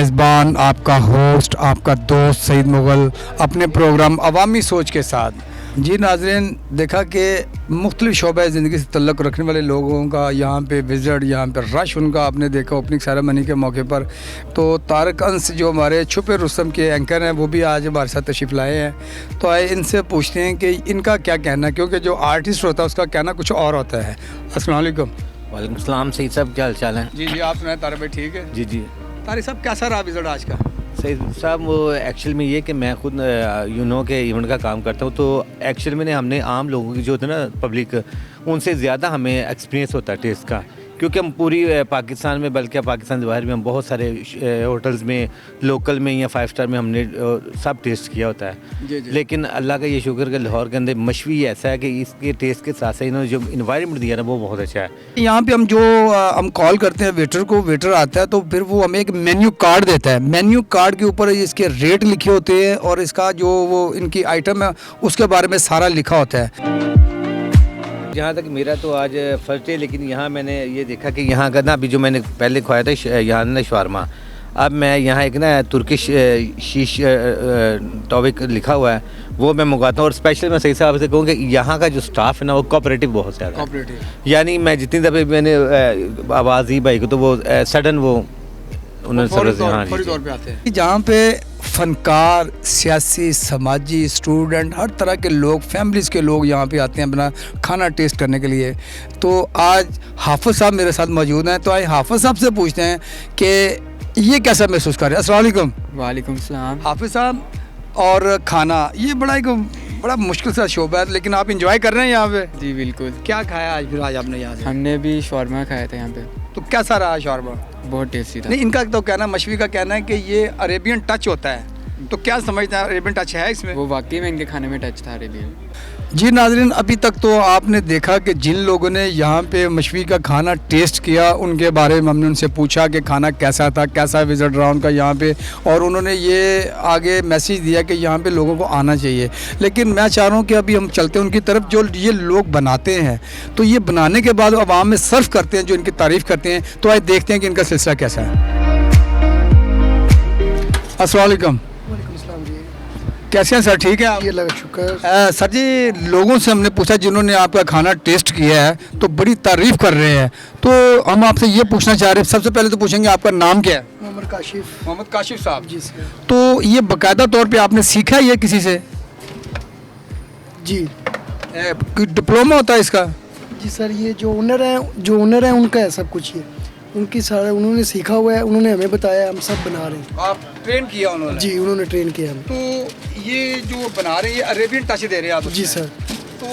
मेज़बान आपका होस्ट आपका दोस्त सईद मुग़ल अपने प्रोग्राम अवामी सोच के साथ। जी नाज़रीन, देखा कि मुख्तलिफ़ शोबे ज़िंदगी से तल्लुक़ रखने वाले लोगों का यहाँ पे विज़िट, यहाँ पे रश उनका आपने देखा ओपनिंग सेरेमनी के मौके पर। तो तारक अंस जो हमारे छुपे रुस्तम के एंकर हैं वो भी आज हमारे साथ तशरीफ़ लाए हैं। तो आए इनसे पूछते हैं कि इनका क्या कहना है, क्योंकि जो आर्टिस्ट होता है उसका कहना कुछ और होता है। अस्सलाम वालेकुम। वालेकुम सलाम। सही साहब, क्या हाल चाल है? जी आप सुनाए तारिक भाई? ठीक है जी। तारिक साहब, कैसा रहा विज़िट आज का? सही साहब, वो एक्चुअल में ये कि मैं खुद के इवेंट का काम करता हूँ, तो एक्चुअल में हमने आम लोगों की जो होती है ना पब्लिक, उनसे ज़्यादा हमें एक्सपीरियंस होता है टेस्ट का, क्योंकि हम पूरी पाकिस्तान में, बल्कि पाकिस्तान से बाहर में हम बहुत सारे होटल्स में, लोकल में या 5 स्टार में हमने सब टेस्ट किया होता है। जी। लेकिन अल्लाह का ये शुक्र कि लाहौर के अंदर मशवी ऐसा है कि इसके टेस्ट के साथ साथ इन्होंने जो इन्वायरमेंट दिया ना वो बहुत अच्छा है। यहाँ पे हम कॉल करते हैं वेटर को, वेटर आता है तो फिर वो हमें एक मेन्यू कार्ड देता है। मेन्यू कार्ड के ऊपर इसके रेट लिखे होते हैं और इसका जो वो इनकी आइटम है उसके बारे में सारा लिखा होता है। जहाँ तक मेरा तो आज फर्स्ट डे, लेकिन यहाँ मैंने ये देखा कि यहाँ का ना अभी जो मैंने पहले खुआया था यहाँ ना शवारमा, अब मैं यहाँ एक ना तुर्किश शीश टॉपिक लिखा हुआ है वो मैं मंगवाता हूँ। और स्पेशल मैं सही साहब से कहूँ कि यहाँ का जो स्टाफ है ना वो कोऑपरेटिव बहुत ज़्यादा है। यानी मैं जितनी दफ़े मैंने आवाज़ दी भाई को तो वो सडन वो उन्होंने फौरी तौर पे आते हैं। जहाँ पे फनकार, सियासी, समाजी, स्टूडेंट, हर तरह के लोग, फैमिलीज़ के लोग यहाँ पे आते हैं अपना खाना टेस्ट करने के लिए। तो आज हाफिज़ साहब मेरे साथ मौजूद हैं, तो आए हाफिज़ साहब से पूछते हैं कि ये कैसा महसूस कर रहे हैं। अस्सलाम वालेकुम। वालेकुम सलाम। हाफिज़ साहब, और खाना ये बड़ा मुश्किल सा शोबा है, लेकिन आप इंजॉय कर रहे हैं यहाँ पे? जी बिल्कुल। क्या खाया आज आपने यहाँ से? हमने भी शौरमा खाया था यहाँ पे। तो कैसा रहा शौरमा? बहुत टेस्टी था। नहीं, इनका तो कहना, मशवी का कहना है कि ये अरेबियन टच होता है, तो क्या समझते हैं, अरेबियन टच है इसमें? वो वाकई में इनके खाने में टच था अरेबियन। जी नाज़रीन, अभी तक तो आपने देखा कि जिन लोगों ने यहाँ पे मशवी का खाना टेस्ट किया उनके बारे में हमने उनसे पूछा कि खाना कैसा था, कैसा विज़िट रहा उनका यहाँ पे, और उन्होंने ये आगे मैसेज दिया कि यहाँ पे लोगों को आना चाहिए। लेकिन मैं चाह रहा हूँ कि अभी हम चलते हैं उनकी तरफ। जो ये लोग बनाते हैं तो ये बनाने के बाद आवाम में सर्व करते हैं, जो इनकी तारीफ़ करते हैं, तो आज देखते हैं कि इनका सिलसिला कैसा है। अस्सलाम वालेकुम। कैसे हैं सर? ठीक है आप? ये लगा शुक्र। सर जी, लोगों से हमने पूछा जिन्होंने आपका खाना टेस्ट किया है तो बड़ी तारीफ़ कर रहे हैं, तो हम आपसे ये पूछना चाह रहे हैं, सबसे पहले तो पूछेंगे आपका नाम क्या है? मोहम्मद काशिफ। मोहम्मद काशिफ साहब। जी सर। तो ये बाकायदा तौर पे आपने सीखा है ये किसी से? जी। कोई डिप्लोमा होता है इसका? जी सर, ये जो ओनर है उनका है सब कुछ, ये उनकी सारा उन्होंने सीखा हुआ है, उन्होंने हमें बताया, हम सब बना रहे हैं। आप ट्रेन किया उन्होंने? जी, उन्होंने ट्रेन किया हमें। तो ये जो बना रहे हैं ये अरेबियन टच दे रहे हैं आप? जी सर। तो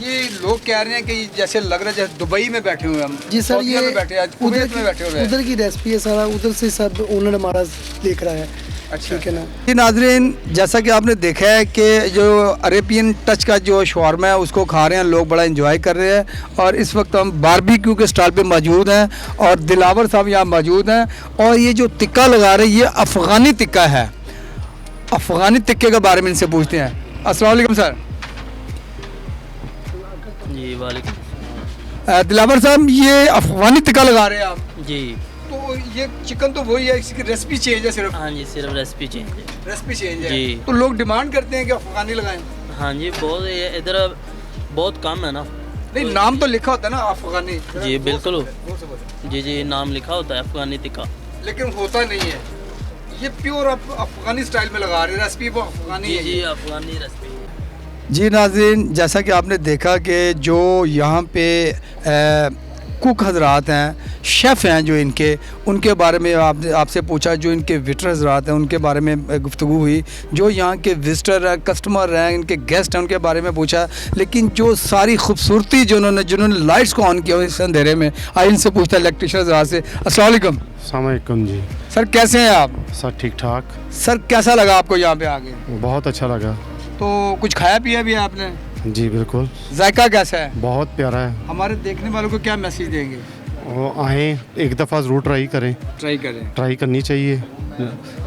ये लोग कह रहे हैं कि जैसे लग रहा है जैसे दुबई में बैठे हुए हैं हम। जी सर, ये बैठे हैं, कुवैत में बैठे हुए हैं। उधर की रेसिपी है, सारा उधर से सब ओनर हमारा देख रहा है। अच्छा, ठीक है ना। जी नाज़रीन, जैसा कि आपने देखा है कि जो अरेबियन टच का जो शवारमा है उसको खा रहे हैं लोग, बड़ा एंजॉय कर रहे हैं। और इस वक्त हम बारबेक्यू के स्टॉल पे मौजूद हैं और दिलावर साहब यहाँ मौजूद हैं। और ये जो टिक्का लगा रहे हैं ये अफ़गानी टिक्का है। अफ़गानी टिक्के के बारे में इनसे पूछते हैं। अस्सलाम वालेकुम सर। जी वालेकुम। दिलावर साहब, ये अफ़गानी टिक्का लगा रहे हैं आप? जी। तो ये चिकन तो वही है, इसकी रेसिपी चेंज है सिर्फ? हाँ जी, सिर्फ रेसिपी चेंज है। रेसिपी चेंज है जी। तो लोग डिमांड करते हैं कि अफ़गानी लगाएं? हाँ जी, बहुत इधर बहुत कम है ना। नहीं, नाम तो लिखा होता है ना अफ़गानी? जी बिल्कुल। जी नाम लिखा होता है अफ़गानी टिक्का, लेकिन होता नहीं है। ये प्योर अफ़गानी स्टाइल में लगा रहे हैं, रेसिपी वो अफ़गानी है। जी अफ़गानी रेसिपी। जी नाज़रीन, जैसा कि आपने देखा कि जो यहाँ पे कुक हजरात हैं, शेफ़ हैं जो उनके बारे में आपसे पूछा, जो इनके वेटर हजरात हैं उनके बारे में गुफ्तगू हुई, जो यहाँ के विजिटर हैं, कस्टमर हैं, इनके गेस्ट हैं उनके बारे में पूछा। लेकिन जो सारी खूबसूरती जिन्होंने लाइट्स को ऑन किया इस अंधेरे में, आज इनसे पूछता है इलेक्ट्रिशियन हजरात से। अस्सलाम वालेकुम। अस्सलाम वालेकुम जी। सर कैसे हैं आप? सर ठीक ठाक। सर कैसा लगा आपको यहाँ पे आके? बहुत अच्छा लगा। तो कुछ खाया पिया भी है आपने? जी बिल्कुल। जायका कैसा है? बहुत प्यारा है। हमारे देखने वालों को क्या मैसेज देंगे? वो आएँ एक दफ़ा ज़रूर ट्राई करें, ट्राई करें। ट्राई करनी चाहिए।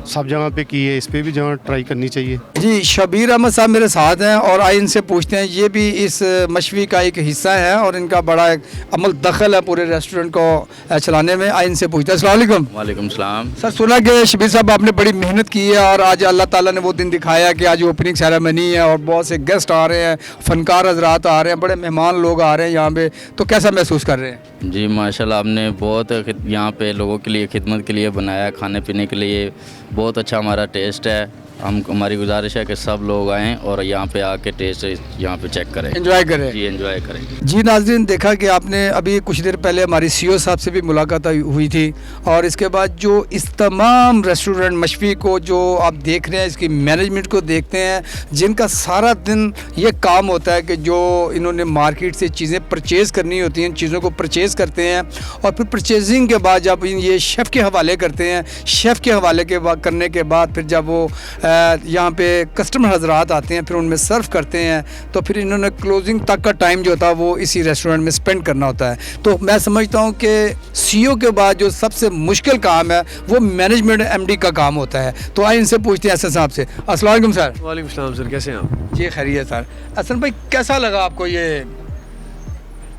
सब जगह पे की है, इस पे भी जगह ट्राई करनी चाहिए। जी, शबीर अहमद साहब मेरे साथ हैं और आइए इनसे पूछते हैं, ये भी इस मशवी का एक हिस्सा है और इनका बड़ा एक अमल दखल है पूरे रेस्टोरेंट को चलाने में। आइए इनसे पूछते हैं। अस्सलाम वालेकुम। वालेकुम सलाम। सर, सुना कि शबीर साहब आपने बड़ी मेहनत की है और आज अल्लाह ताला ने वो दिन दिखाया कि आज ओपनिंग सेरेमनी है और बहुत से गेस्ट आ रहे हैं, फ़नकार हजरात आ रहे हैं, बड़े मेहमान लोग आ रहे हैं यहाँ पे, तो कैसा महसूस कर रहे हैं? जी माशाल्लाह, आपने बहुत यहाँ पे लोगों के लिए खिदमत के लिए बनाया, खाने पीने के लिए बहुत अच्छा हमारा टेस्ट है। हमारी गुजारिश है कि सब लोग आएँ और यहाँ पे आके टेस्ट यहाँ पे चेक करें, एंजॉय करें। जी एंजॉय करें। जी नाज़रीन, देखा कि आपने अभी कुछ देर पहले हमारी सीईओ साहब से भी मुलाकात हुई थी और इसके बाद जो इस तमाम रेस्टोरेंट मशवी को जो आप देख रहे हैं, इसकी मैनेजमेंट को देखते हैं, जिनका सारा दिन ये काम होता है कि जो इन्होंने मार्केट से चीज़ें परचेज़ करनी होती हैं, चीज़ों को परचेज़ करते हैं और फिर परचेजिंग के बाद जब ये शेफ़ के हवाले करते हैं, शेफ़ के हवाले के बाद करने के बाद फिर जब वो यहाँ पे कस्टमर हजरात आते हैं, फिर उनमें सर्व करते हैं, तो फिर इन्होंने क्लोजिंग तक का टाइम जो होता है वो इसी रेस्टोरेंट में स्पेंड करना होता है। तो मैं समझता हूँ कि सीईओ के बाद जो सबसे मुश्किल काम है वो मैनेजमेंट एमडी का काम होता है। तो आइए इनसे पूछते हैं असद साहब से। अस्सलाम वालेकुम सर। वालेकुम सलाम सर, कैसे हैं आप? जी खैरियत सर। असद भाई, कैसा लगा आपको ये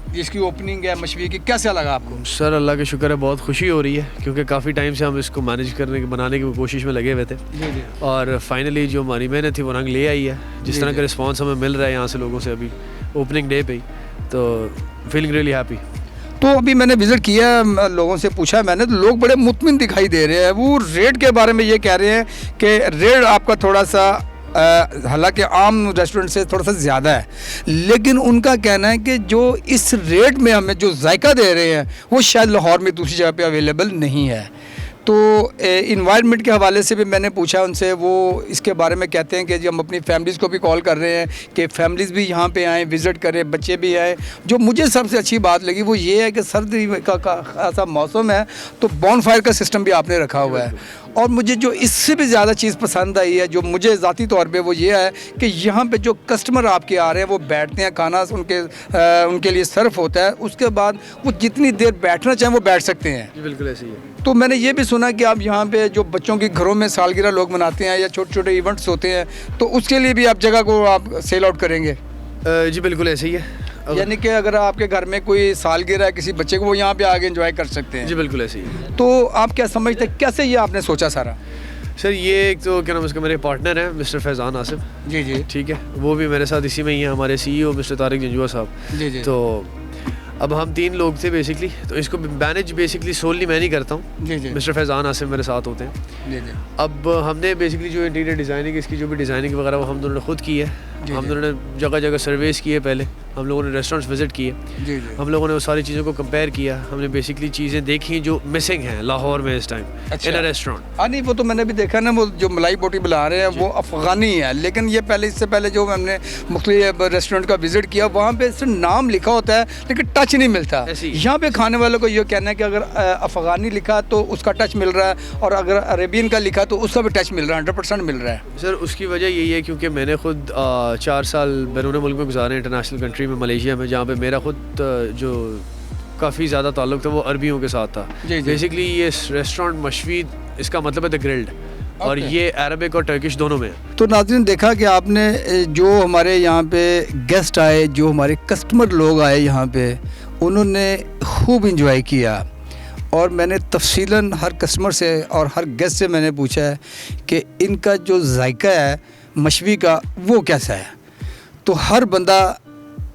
जिसकी ओपनिंग है मशवी की, कैसा लगा आपको? सर अल्लाह का शुक्र है, बहुत खुशी हो रही है क्योंकि काफ़ी टाइम से हम इसको मैनेज करने बनाने की कोशिश में लगे हुए थे और फाइनली जो हमारी मेहनत थी वो रंग ले आई है। जिस तरह का रिस्पांस हमें मिल रहा है यहाँ से लोगों से अभी ओपनिंग डे पे ही, तो फीलिंग रियली हैप्पी। तो अभी मैंने विज़िट किया, लोगों से पूछा मैंने, तो लोग बड़े मुतमिन दिखाई दे रहे हैं। वो रेट के बारे में ये कह रहे हैं कि रेट आपका थोड़ा सा हालांकि आम रेस्टोरेंट से थोड़ा सा ज़्यादा है, लेकिन उनका कहना है कि जो इस रेट में हमें जो जायका दे रहे हैं वो शायद लाहौर में दूसरी जगह पे अवेलेबल नहीं है। तो इन्वायरमेंट के हवाले से भी मैंने पूछा उनसे, वो इसके बारे में कहते हैं कि जी हम अपनी फैमिलीज़ को भी कॉल कर रहे हैं कि फैमिलीज़ भी यहाँ पे आएँ, विज़िट करें, बच्चे भी आए। जो मुझे सबसे अच्छी बात लगी वो ये है कि सर्दी का ऐसा मौसम है तो बॉनफायर का सिस्टम भी आपने रखा हुआ है। और मुझे जो इससे भी ज़्यादा चीज़ पसंद आई है, जो मुझे ज़ाती तौर पे, वो ये है कि यहाँ पे जो कस्टमर आपके आ रहे हैं वो बैठते हैं, खाना उनके लिए सर्व होता है, उसके बाद वो जितनी देर बैठना चाहें वो बैठ सकते हैं। जी बिल्कुल ऐसे ही है। तो मैंने ये भी सुना कि आप यहाँ पे जो बच्चों के घरों में सालगिरह लोग मनाते हैं या छोटे छोटे इवेंट्स होते हैं, तो उसके लिए भी आप जगह को आप सेल आउट करेंगे? जी बिल्कुल ऐसे ही है। यानी कि अगर आपके घर में कोई सालगिरह है किसी बच्चे को, वो यहाँ पे आके एंजॉय कर सकते हैं? जी बिल्कुल ऐसे ही है। तो आप क्या समझते हैं, कैसे ये आपने सोचा सारा? सर ये एक तो क्या नाम उसका, मेरे पार्टनर हैं मिस्टर फैज़ान आसिफ। जी जी। ठीक है, वो भी मेरे साथ इसी में ही है, हमारे सीईओ मिस्टर तारिक जंजुआ साहब। जी जी। तो अब हम 3 लोग थे बेसिकली, तो इसको मैनेज बेसिकली सोलली मैं नहीं करता हूँ। जी जी। मिस्टर फैज़ान आसिफ मेरे साथ होते हैं। जी जी। अब हमने बेसिकली जो इंटीरियर डिज़ाइनिंग, इसकी जो भी डिज़ाइनिंग वगैरह वो हम दोनों ने खुद की है। हम दोनों ने जगह जगह सर्वेस किए, पहले हम लोगों ने रेस्टोरेंट्स विज़िट किए, जी जी। हम लोगों ने वो सारी चीज़ों को कंपेयर किया, हमने बेसिकली चीज़ें देखी जो मिसिंग हैं लाहौर में इस टाइम इन अ रेस्टोरेंट। हाँ नहीं, वो तो मैंने भी देखा ना, वो जो मलाई बोटी बुला रहे हैं वो अफ़गानी है, लेकिन ये पहले, इससे पहले जो हमने मुख्तलिफ रेस्टोरेंट का विज़िट किया, वहाँ पे सिर्फ नाम लिखा होता है लेकिन टच नहीं मिलता। यहाँ पे खाने वालों को ये कहना है कि अगर अफ़गानी लिखा तो उसका टच मिल रहा है और अगर अरेबियन का लिखा तो उसका भी टच मिल रहा है, 100% मिल रहा है। सर उसकी वजह यही है क्योंकि मैंने खुद 4 साल बैरून मुल्क में गुजारे, इंटरनेशनल कंट्री में, मलेशिया में, जहाँ पे मेरा खुद जो काफ़ी ज़्यादा ताल्लुक़ था वो अरबियों के साथ था। बेसिकली ये रेस्टोरेंट मशवी, इसका मतलब है द ग्रिल्ड, और ये अरबिक और टर्किश दोनों में। तो नाज़रीन, देखा कि आपने जो हमारे यहाँ पे गेस्ट आए, जो हमारे कस्टमर लोग आए यहाँ पे, उन्होंने खूब इंजॉय किया और मैंने तफसीलन हर कस्टमर से और हर गेस्ट से मैंने पूछा है कि इनका जो जायका है मशवी का वो कैसा है। तो हर बंदा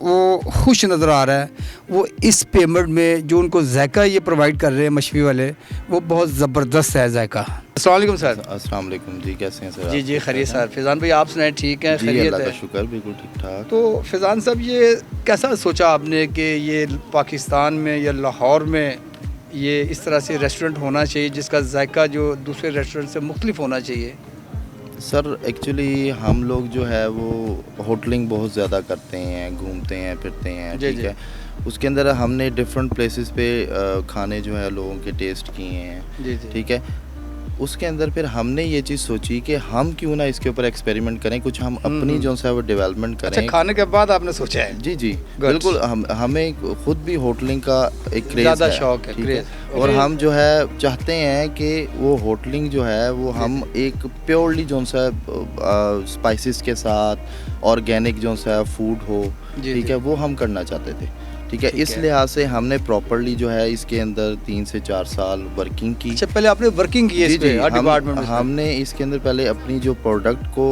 वो खुश नज़र आ रहा है। वो इस पेमेंट में जो उनको जायका ये प्रोवाइड कर रहे हैं मशवी वाले, वो बहुत ज़बरदस्त है जायका। अस्सलाम वालेकुम सर। अस्सलाम वालेकुम जी, कैसे हैं सर? जी जी खैरियत सर। फैज़ान भाई आप सुनाए, ठीक है? जी अल्लाह का शुक्र, बिल्कुल ठीक ठाक। तो फैज़ान साहब, ये कैसा सोचा आपने कि ये पाकिस्तान में या लाहौर में ये इस तरह से रेस्टोरेंट होना चाहिए जिसका जायका जो दूसरे रेस्टोरेंट से मुख्तलिफ होना चाहिए? सर एक्चुअली हम लोग जो है वो होटलिंग बहुत ज़्यादा करते हैं, घूमते हैं, फिरते हैं, ठीक है। उसके अंदर हमने डिफरेंट प्लेसेस पे खाने जो है लोगों के टेस्ट किए हैं, ठीक है। اس کے اندر پھر ہم نے یہ چیز سوچی کہ ہم کیوں نہ اس کے اوپر ایکسپیریمنٹ کریں, کچھ ہم اپنی جو ہے وہ ڈیولپمنٹ کریں. اچھا, کھانے کے بعد آپ نے سوچا ہے؟ جی جی بالکل, ہمیں خود بھی ہوٹلنگ کا ایک کریز زیادہ ہے, شوق ہے, ٹھیک ہے, اور ہم جو ہے چاہتے ہیں کہ وہ ہوٹلنگ جو ہے وہ ہم ایک پیورلی جو ہے اسپائسز کے ساتھ آرگینک جو ہے فوڈ ہو, ٹھیک ہے, وہ ہم کرنا چاہتے تھے. ٹھیک ہے, اس لحاظ سے ہم نے پراپرلی جو ہے اس کے اندر 3 سے 4 سال ورکنگ کی. اچھا, پہلے آپ نے ورکنگ کی ہے اس پہ ڈپارٹمنٹ میں؟ ہم نے اس کے اندر پہلے اپنی جو پروڈکٹ کو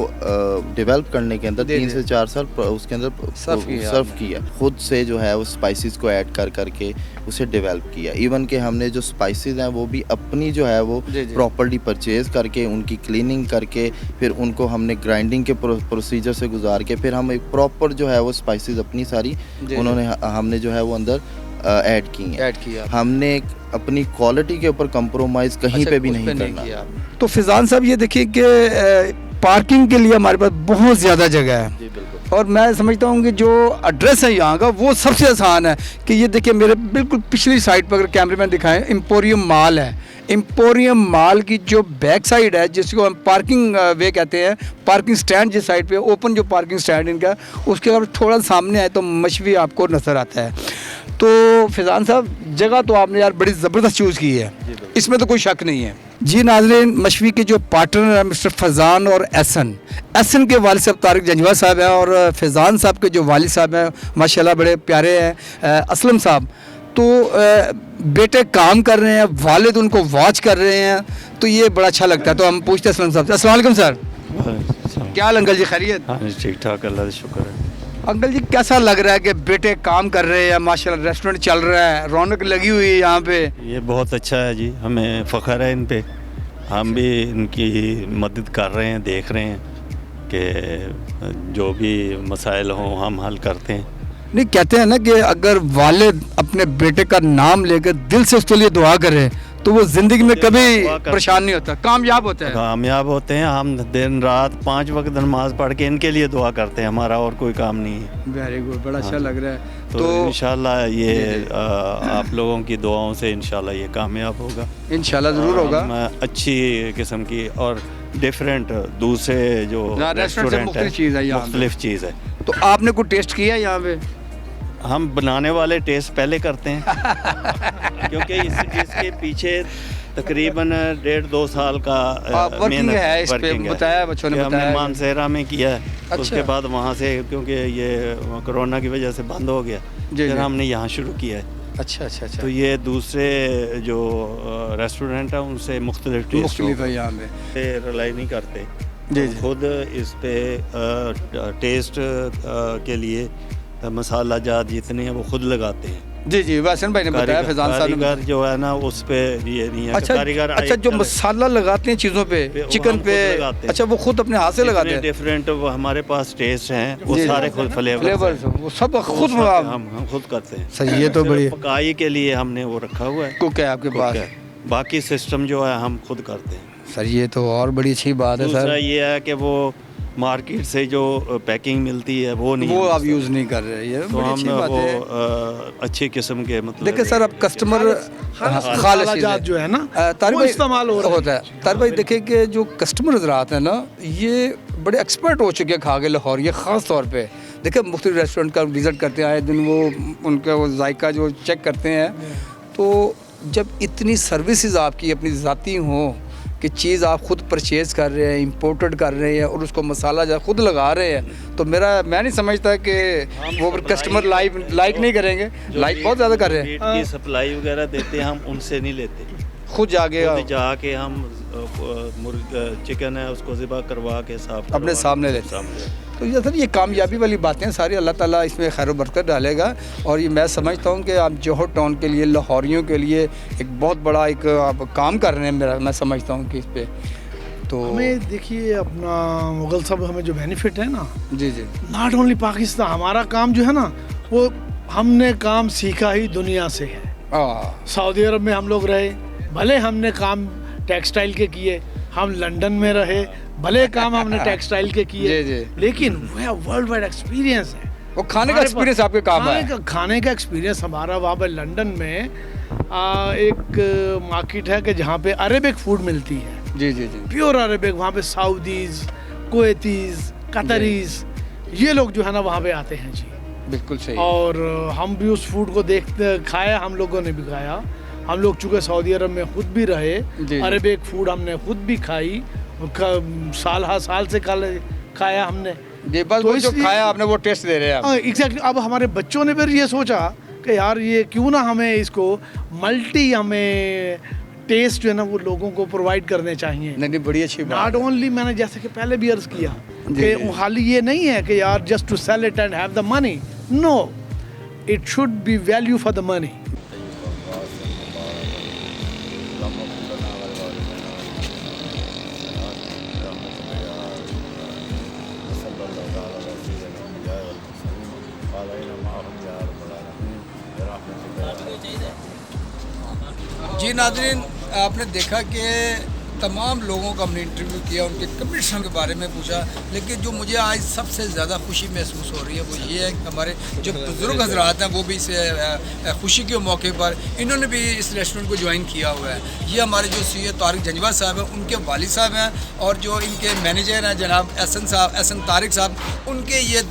ڈیولپ کرنے کے اندر 3 سے 4 سال اس کے اندر سرو کیا, خود سے جو ہے وہ اسپائسز کو ایڈ کر کے اسے ڈیولپ کیا. ایون کہ ہم نے جو اسپائسز ہیں وہ بھی اپنی جو ہے وہ پراپرلی پرچیز کر کے ان کی کلیننگ کر کے پھر ان کو ہم نے گرائنڈنگ کے پروسیجر سے گزار کے پھر ہم ایک پراپر جو ہے وہ اسپائسز اپنی ساری ہم نے جو ہے وہ اندر ایڈ کی ہیں. ہم نے اپنی کوالٹی کے اوپر کمپرومائز کہیں پہ بھی نہیں کرنا. تو فیضان صاحب یہ دیکھیے کہ پارکنگ کے لیے ہمارے پاس بہت زیادہ جگہ ہے, اور میں سمجھتا ہوں کہ جو ایڈریس ہے یہاں کا وہ سب سے آسان ہے. کہ یہ دیکھیے میرے بالکل پچھلی سائڈ پر اگر کیمرے مین دکھائیں, امپوریم مال ہے. امپوریم مال کی جو بیک سائڈ ہے جس کو ہم پارکنگ وے کہتے ہیں, پارکنگ سٹینڈ جس سائڈ پہ اوپن جو پارکنگ سٹینڈ ان کا, اس کے اگر تھوڑا سامنے آئے تو مشوی آپ کو نظر آتا ہے. تو فیضان صاحب جگہ تو آپ نے یار بڑی زبردست چوز کی ہے, اس میں تو کوئی شک نہیں ہے. جی ناظرین, مشوی کے جو پارٹنر ہیں مسٹر فیضان اور ایسن کے والد صاحب طارق جنجوا صاحب ہیں, اور فیضان صاحب کے جو والد صاحب ہیں ماشاءاللہ بڑے پیارے ہیں, اسلم صاحب. تو بیٹے کام کر رہے ہیں, والد ان کو واچ کر رہے ہیں, تو یہ بڑا اچھا لگتا ہے. تو ہم پوچھتے ہیں اسلم صاحب سے. السلام علیکم سر. کیا حال انکل جی, خیریت؟ ہاں جی ٹھیک ٹھاک, اللہ کا شکر ہے. انکل جی کیسا لگ رہا ہے کہ بیٹے کام کر رہے ہیں, ماشاءاللہ ریسٹورنٹ چل رہا ہے, رونق لگی ہوئی ہے یہاں پہ؟ یہ بہت اچھا ہے جی, ہمیں فخر ہے ان پہ. ہم بھی ان کی مدد کر رہے ہیں, دیکھ رہے ہیں کہ جو بھی مسائل ہوں ہم حل کرتے ہیں. نہیں, کہتے ہیں نا کہ اگر والد اپنے بیٹے کا نام لے کر دل سے اس کے لیے دعا کرے تو وہ زندگی میں کبھی پریشان نہیں ہوتا, کامیاب ہوتا ہے. کامیاب ہوتے ہیں. ہم دن رات 5 وقت نماز پڑھ کے ان کے لیے دعا کرتے ہیں, ہمارا اور کوئی کام نہیں ہے. ویری گڈ, بڑا اچھا لگ رہا ہے. تو انشاءاللہ یہ آپ لوگوں کی دعاؤں سے انشاءاللہ یہ کامیاب ہوگا. انشاءاللہ ضرور ہوگا. اچھی قسم کی اور ڈیفرنٹ دوسرے جو ریسٹورنٹ ہے مختلف چیز ہے. تو آپ نے کوئی ٹیسٹ کیا ہے یہاں پہ؟ ہم بنانے والے ٹیسٹ پہلے کرتے ہیں کیونکہ اس کے پیچھے تقریباً 1.5-2 سال کا ورکنگ ہے, اس پہ بتایا بچوں نے, ہم نے مانسہرہ میں کیا ہے. اس کے بعد وہاں سے کیونکہ یہ کرونا کی وجہ سے بند ہو گیا, پھر ہم نے یہاں شروع کیا ہے. اچھا اچھا اچھا. تو یہ دوسرے جو ریسٹورنٹ ہیں ان سے مختلف ٹیسٹ ہے یہاں پہ, رلائی نہیں کرتے. جی خود اس پہ ٹیسٹ کے لیے مسالہ جات جتنے ہیں وہ خود لگاتے ہیں. جی جی, ویسن بھائی نے بتایا, فیضان صاحب نے, کاریگر جو ہے نا اس پہ یہ نہیں ہے. اچھا جو مسالہ لگاتے ہیں چیزوں پہ, چکن پہ, اچھا وہ خود اپنے ہاتھ سے لگاتے ہیں. ڈیفرنٹ ہمارے پاس ٹیسٹ ہیں, وہ سارے خود فلیورز وہ سب خود ہم خود کرتے ہیں. سر یہ تو بڑی پکائی کے لیے ہم نے وہ رکھا ہوا ہے, کوک ہے آپ کے پاس. باقی سسٹم جو ہے ہم خود کرتے ہیں. سر یہ تو اور بڑی اچھی بات ہے. سر یہ ہے کہ وہ مارکیٹ سے جو پیکنگ ملتی ہے وہ نہیں, وہ آپ یوز نہیں کر رہے. یہ بڑی اچھی بات ہے. اچھی قسم کے مطلب دیکھیں سر, اب کسٹمر خالص جو ہے نا وہ استعمال ہوتا ہے. طارق بھائی دیکھیں کہ جو کسٹمر حضرات ہیں نا یہ بڑے ایکسپرٹ ہو چکے ہیں کھا کے لاہور. یہ خاص طور پہ دیکھیں مختلف ریسٹورنٹ کا وزٹ کرتے ہیں آئے دن, وہ ان کا وہ ذائقہ جو چیک کرتے ہیں. تو جب اتنی سروسز آپ کی اپنی ذاتی ہوں کہ چیز آپ خود پرچیز کر رہے ہیں, امپورٹڈ کر رہے ہیں, اور اس کو مسالہ جو خود لگا رہے ہیں, تو میں نہیں سمجھتا کہ وہ کسٹمر لائک نہیں کریں گے. لائک بہت زیادہ کر رہے ہیں. کی سپلائی وغیرہ دیتے ہیں, ہم ان سے نہیں لیتے, خود جا کے ہم چکن ہے اس کو ذبح کروا کے صاف اپنے سامنے لیتے ہیں. تو یہ سر یہ کامیابی والی باتیں ساری, اللہ تعالیٰ اس میں خیر و برکت ڈالے گا. اور یہ میں سمجھتا ہوں کہ آپ جوہر ٹاؤن کے لیے, لاہوریوں کے لیے ایک بہت بڑا ایک آپ کام کر رہے ہیں. میں سمجھتا ہوں کہ اس پہ تو ہمیں دیکھیے اپنا مغل صاحب ہمیں جو بینیفٹ ہے نا, جی جی, ناٹ اونلی پاکستان, ہمارا کام جو ہے نا وہ ہم نے کام سیکھا ہی دنیا سے ہے. سعودی عرب میں ہم لوگ رہے, بھلے ہم نے کام ٹیکسٹائل کے کیے, ہم لنڈن میں رہے, بھلے کام ہم نے ٹیکسٹائل کے کیے, لیکن وہ ورلڈ وائڈ ایکسپیرینس ہے. وہ کھانے کا ایکسپیرینس آپ کے کام ہے. کھانے کا ایکسپیرینس ہمارا وہاں پہ لنڈن میں ایک مارکیٹ ہے کہ جہاں پہ عربک فوڈ ملتی ہے. जी जी जी। Pure Arabic. वहाँ पे सऊदीज, कुवैतीज, कतरीज, ये लोग जो है ना वहाँ पे आते हैं जी। बिल्कुल सही। और हम भी उस फूड को देखते खाया, हम लोगों ने भी खाया। हम लोग चूँकि सऊदी अरब में खुद भी रहे, अरेबिक फूड हमने खुद भी खाई, साल से खाया हमने। ये बस तो जो खाया आपने वो टेस्ट दे रहे हैं आप। एग्जैक्टली। अब हमारे बच्चों ने फिर ये सोचा कि यार ये क्यों ना हमें इसको हमें टेस्ट जो है ना वो लोगों को प्रोवाइड करने चाहिए। नहीं बड़ी अच्छी बात। नॉट ओनली, मैंने जैसे कि पहले भी अर्ज किया कि खाली ये नहीं है कि यार just to sell it and have the money, no, it should be value for the money. जी नाज़रीन, आपने देखा कि तमाम लोगों का हमने इंटरव्यू किया, उनके कंपटीशन के बारे में पूछा, लेकिन जो मुझे आज सबसे ज़्यादा खुशी महसूस हो रही है वो ये है कि हमारे जो बुज़ुर्ग हजरात हैं वो भी इस खुशी के मौके पर इन्होंने भी इस रेस्टोरेंट को ज्वाइन किया हुआ है। ये हमारे जो सीए तारिक जंजवा साहब हैं, उनके वालिद साहब हैं, और जो इनके मैनेजर हैं जनाब एहसन तारिक साहब, उनके ये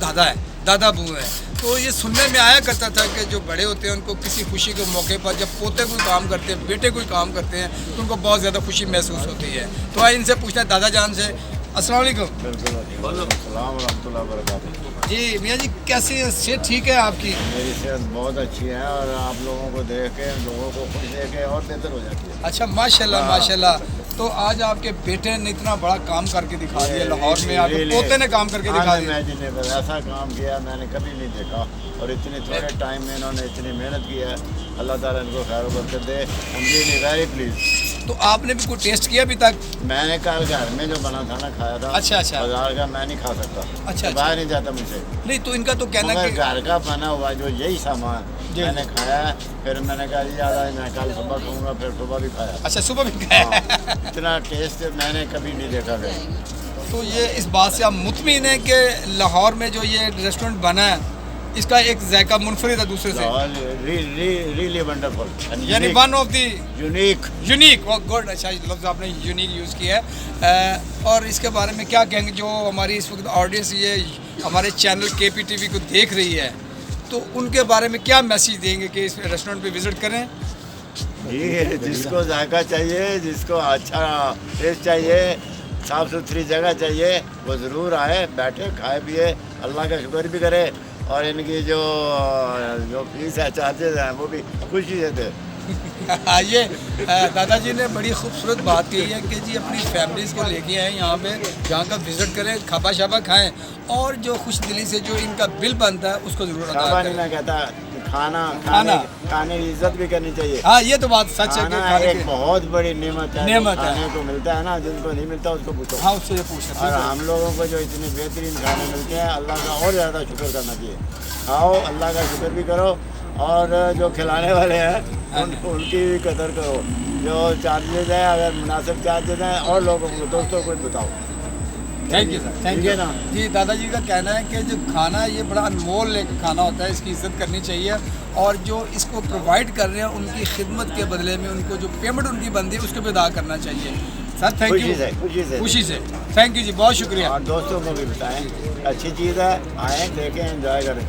दादा बू हैं। तो ये सुनने में आया करता था कि जो बड़े होते हैं उनको किसी खुशी के मौके पर जब पोते कोई काम करते हैं, बेटे कोई काम करते हैं, तो उनको बहुत ज़्यादा खुशी महसूस होती है। तो आज इनसे पूछना है दादा जान से। अस्सलाम वालेकुम। जी मियाँ जी, कैसी है सेहत? ठीक है आपकी? मेरी सेहत बहुत अच्छी है और आप लोगों को देख के, लोगों को खुश देख के और बेहतर हो जाती है। अच्छा, माशाल्लाह माशाल्लाह। तो आज आपके बेटे ने इतना बड़ा काम करके दिखा दिया लाहौर में, आपके पोते ने काम करके दिखा दिया। इमेजिनेबल, ऐसा काम किया मैंने कभी नहीं देखा, और इतने थोड़े टाइम में इन्होंने इतनी मेहनत की है। अल्लाह ताला इनको खैर बरकत दे। हम रियली वेरी प्लीज। तो आपने भी कोई टेस्ट किया अभी तक? मैंने कल घर में जो बना था ना खाया था। अच्छा अच्छा। बाजार का मैं नहीं खा सकता। अच्छा, बाहर नहीं जाता मुझे। नहीं तो इनका तो कहना कि घर का बना हुआ जो यही सामान मैंने खाया है, फिर मैंने कहा याद आया मैं कल सुबह खाऊंगा, फिर सुबह भी खाया। अच्छा, सुबह भी खाया। इतना टेस्ट मैंने कभी नहीं देखा गया। तो ये इस बात से आप मुतमिन हैं कि लाहौर में जो ये रेस्टोरेंट बना है इसका एक जायका मुनफरिद है दूसरे से? रियली वंडरफुल, यानी one of the unique. Good. अच्छा, लफ्ज़ आपने यूनिक यूज़ किया है। और इसके बारे में क्या कहेंगे जो हमारी इस वक्त ऑडियंस ये हमारे चैनल KPTV को देख रही है, तो उनके बारे में क्या मैसेज देंगे कि इस रेस्टोरेंट पे विज़िट करें? जी, जिसको जायका चाहिए, जिसको अच्छा टेस्ट चाहिए, साफ़ सुथरी जगह चाहिए, वो ज़रूर आए, बैठे, खाए पिए, अल्लाह का शुक्र भी करे, और इनकी जो फीस है, चार्जेस हैं, वो भी खुशी से दे। ये दादाजी ने बड़ी खूबसूरत बात कही है कि जी अपनी फैमिलीज़ को लेके आए यहाँ पे, जहाँ का विज़िट करें, खाबा शाबा खाएं, और जो खुश दिली से जो इनका बिल बनता है उसको ज़रूर अदा करें। नहीं कहता, खाने की इज्जत भी करनी चाहिए। हाँ, ये तो बात सच है कि एक बहुत बड़ी नेमत है, खाने को मिलता है ना, जिनको नहीं मिलता उसको पूछो। हाँ, उससे पूछो। और हम लोगों को जो इतने बेहतरीन खाने मिलते हैं, अल्लाह का और ज़्यादा शुक्र करना चाहिए। खाओ, अल्लाह का शुक्र भी करो, और जो खिलाने वाले हैं उनकी भी कदर करो। जो चार्जेस है, अगर मुनासिब चार्जेस हैं, और लोगों को, दोस्तों को बताओ। Thank you sir, thank you. जी, दादाजी का कहना है कि जो खाना है ये बड़ा अनमोल एक खाना होता है, इसकी इज़्ज़त करनी चाहिए, और जो इसको प्रोवाइड कर रहे हैं उनकी खिदमत के बदले में उनको जो पेमेंट उनकी बनती है उसको भी अदा करना चाहिए। सर थैंक यू, खुशी से थैंक यू जी, बहुत शुक्रिया। और दोस्तों को भी बताएं, अच्छी चीज़ है, आएँ, देखें, एंजॉय करें।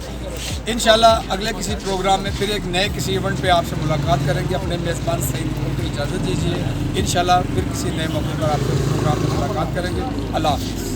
इंशाल्लाह अगले किसी प्रोग्राम में फिर एक नए किसी इवेंट पे आपसे मुलाकात करेंगे। अपने मेज़बान सईद को इजाज़त दीजिए। इंशाल्लाह फिर किसी नए मौके पर आपसे प्रोग्राम में मुलाकात करेंगे। अल्लाह हाफ़िज़।